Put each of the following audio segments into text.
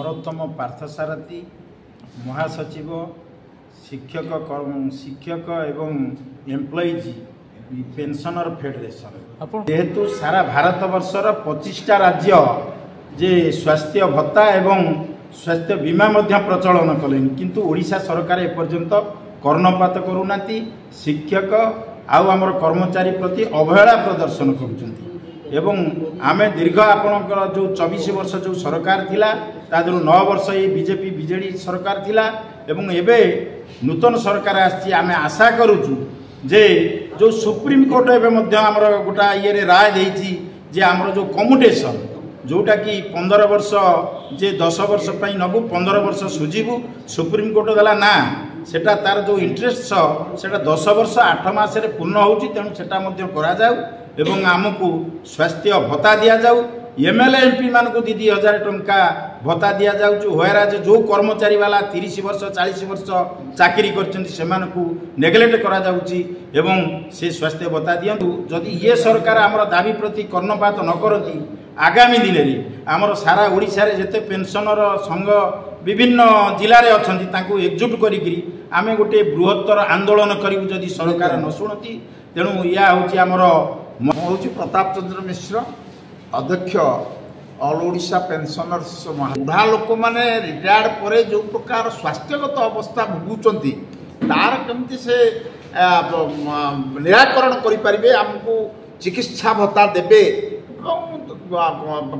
नरोत्तम पार्थसारथी महासचिव शिक्षक एवं एम्प्लॉइज पेंशनर फेडरेशन जेहेतु सारा भारत वर्षर 25टा राज्य जे स्वास्थ्य भत्ता एवं स्वास्थ्य बीमा प्रचलन कले किंतु ओडिशा सरकार एपर्यंत कर्णपात करूना शिक्षक आमर कर्मचारी प्रति अवहेला प्रदर्शन करुँच एवं आमे दीर्घ आपणकर जो 24 वर्ष जो सरकार थिला तादरु 9 वर्ष ये बीजेपी बीजेडी सरकार थिला एवं एबे नूतन सरकार आछि आमे आशा करूछु जे जो सुप्रीम कोर्ट एबे मध्य हमर गोटा ये रे राय देछि जे हमर जो कम्युटेशन जोटा कि 15 वर्ष जे 10 वर्ष पई नबु 15 वर्ष सुजीबु सुप्रीम कोर्ट देला ना सेटा तार जो इंटरेस्ट सेटा 10 वर्ष 8 मास रे पूर्ण होछि तेणु सेटा मध्य करा जाउ एवं आमको स्वास्थ्य भत्ता दि जाऊ एमएलए एमपी मान को 2,000 टंका भत्ता दि जाऊ होयराज जो कर्मचारी वाला 30 वर्ष 40 वर्ष चाकरी कर नेग्लेक्ट करा जाउची एवं से स्वास्थ्य भत्ता दियंतु जदि ये सरकार आमर दाबी प्रति कर्णपात न करती आगामी दिन में आमर सारा ओडिशा रे जेते पेंशनर संघ विभिन्न जिले में अच्छा एकजुट करी आमे गोटे बृहत्तर आंदोलन करूँ जदि सरकार न शुणती तेणु या हूँ आमर हूँ प्रताप चंद्र मिश्र अध्यक्ष ऑल ओडिशा पेंशनर्स बुढ़ा लोक मैंने रिटायर्ड पर जो प्रकार स्वास्थ्यगत अवस्था भोगुंट तार केमती से निराकरण करें आमको चिकित्सा भत्ता देवे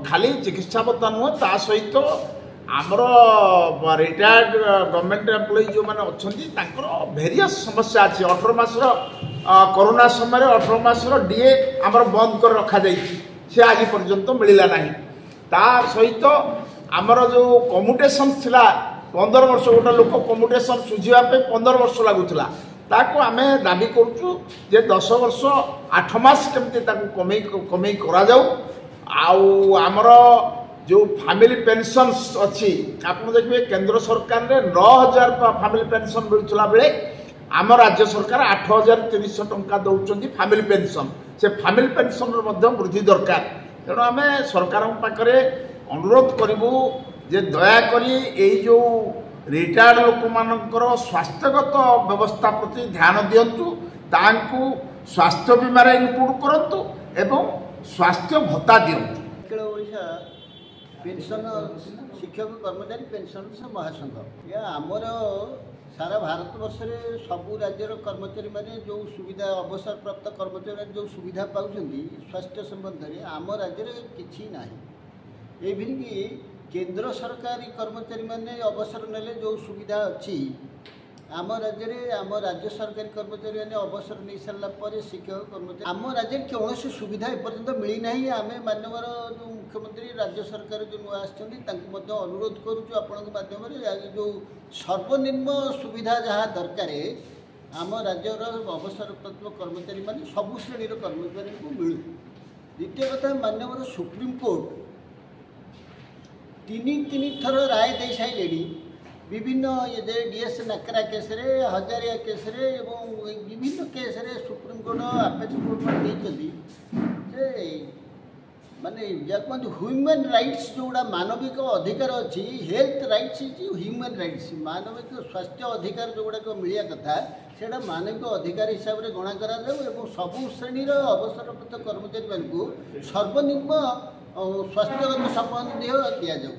खाली चिकित्सा भत्ता नुह ता सहित आमर रिटायर्ड गवर्नमेंट एम्प्लॉई जो मैंने अच्छा भेरियस समस्या अच्छी 18 मासर कोरोना समय 18 मासर डीए आमर बंद कर रखा से आज पर्यंत मिलला ना ता सहित आमर जो कम्युटेशन थिला 15 वर्ष गोटे लोक कम्युटेशन सुझापे 15 वर्ष लगुला ताको आमे दाबी करूँ जे 10 वर्ष 8 मास केमती कमे करा जाऊ आउ आमर जो फैमिली पेंशन अच्छी आप देखिए केंद्र सरकार रे 9,000 फैमिली पेंशन मिलूला बेले आम राज्य सरकार 8,300 टंका दौरान फैमिली पेंशन से फैमिली पेंशन वृद्धि दरकार तेणु आम सरकार पाखे अनुरोध करूँ जे दयाकोरी जो रिटायर्ड लोक मानकर स्वास्थ्यगत व्यवस्था प्रति ध्यान दिंतु तांकु स्वास्थ्य बीमार इनक्लूड करंतु एवं स्वास्थ्य भत्ता दिंतु। पेंशन शिक्षक कर्मचारी पेंशन महासंघ या आमर सारा भारत वर्ष में सबू राज्यर कर्मचारी माने जो सुविधा अवसर प्राप्त कर्मचारी जो सुविधा पाँच स्वास्थ्य संबंध में आम राज्य में किसी ना एवं केंद्र सरकारी कर्मचारी माने अवसर नेले जो सुविधा अच्छी आम राज्य में आम राज्य सरकारी कर्मचारी मैंने अवसर नहीं सारापर शिक्षक कर्मचारी आम राज्य में कौन सुविधा एपर्यंत मिलना आम मानवर जो मुख्यमंत्री राज्य सरकार जो नुआ अनुरोध करुचु आपण माध्यम जो सर्वनिम्न सुविधा जहाँ दरकार आम राज्यर अवसर प्राप्त कर्मचारी मान सबु श्रेणी कर्मचारी को मिलू। द्वितीय कथा मानवर सुप्रीम कोर्ट तीन थर राय दे सारे विभिन्न डीएस नाकरा केस हजारिया केस विभिन्न case supreme court apex court मानते माने कहते ह्यूमन राइट्स जोड़ा मानविक अधिकार अच्छी health rights is human rights मानविक स्वास्थ्य अधिकार जोगुड़ाक मिलिया कथा से मानविक अधिकार हिसाब से गणा करा सबु श्रेणी अवसर प्राप्त कर्मचारी मान सर्वनिम्न स्वास्थ्यगत संबंध दि जाऊ।